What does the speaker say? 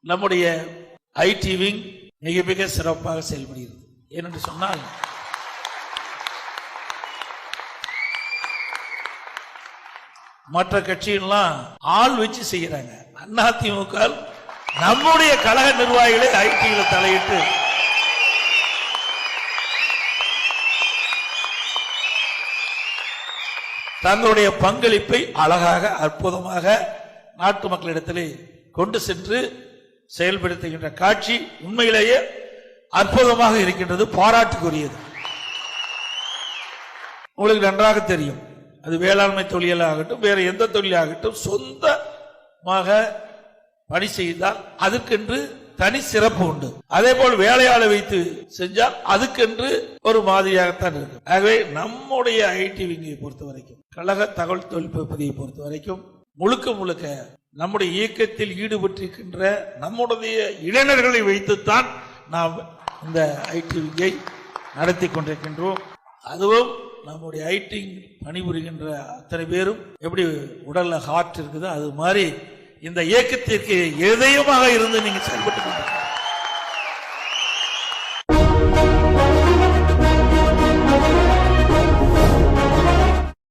நம்முடைய IT wing மிக மிக சிறப்பாக செயல்படுகிறது. ஏனென்று சொன்னால் மற்ற கட்சிகள்லாம் ஆள் வச்சு செய்யறாங்க. அதிமுக நம்முடைய கழக நிர்வாகிகளை ஐடியில தலையிட்டு தங்களுடைய பங்களிப்பை அழகாக அற்புதமாக நாட்டு மக்களிடத்திலே கொண்டு சென்று செயல்படுத்துகின்ற காட்சி உண்மையிலேயே அற்புதமாக இருக்கின்றது, பாராட்டுக்குரியது. உங்களுக்கு நன்றாக தெரியும், அது வேளாண்மை தொழிலாகட்டும் வேற எந்த தொழிலாகட்டும் சொந்தமாக பணி செய்தால் அதுக்கென்று தனி சிறப்பு உண்டு. அதே போல் வேலையாளை வைத்து செஞ்சால் அதுக்கென்று ஒரு மாதிரியாகத்தான் இருக்கு. ஆகவே நம்முடைய ஐடி விங்கை பொறுத்த வரைக்கும், கழக தகவல் தொழில்நுட்பத்தை பொறுத்த வரைக்கும் முழுக்க முழுக்க நம்முடைய இயக்கத்தில் ஈடுபட்டிருக்கின்ற நம்முடைய இளைஞர்களை வைத்துத்தான் நாம் இந்த ஐடி விங்கை நடத்தி கொண்டிருக்கின்றோம். அதுவும் நம்முடைய ஐடி பணிபுரிகின்ற அத்தனை பேரும் எப்படி உடல்ல ஹார்ட் இருக்குதோ அது மாதிரி இந்த இயக்கத்திற்கு எதையுமாக இருந்து நீங்க செயல்பட்டு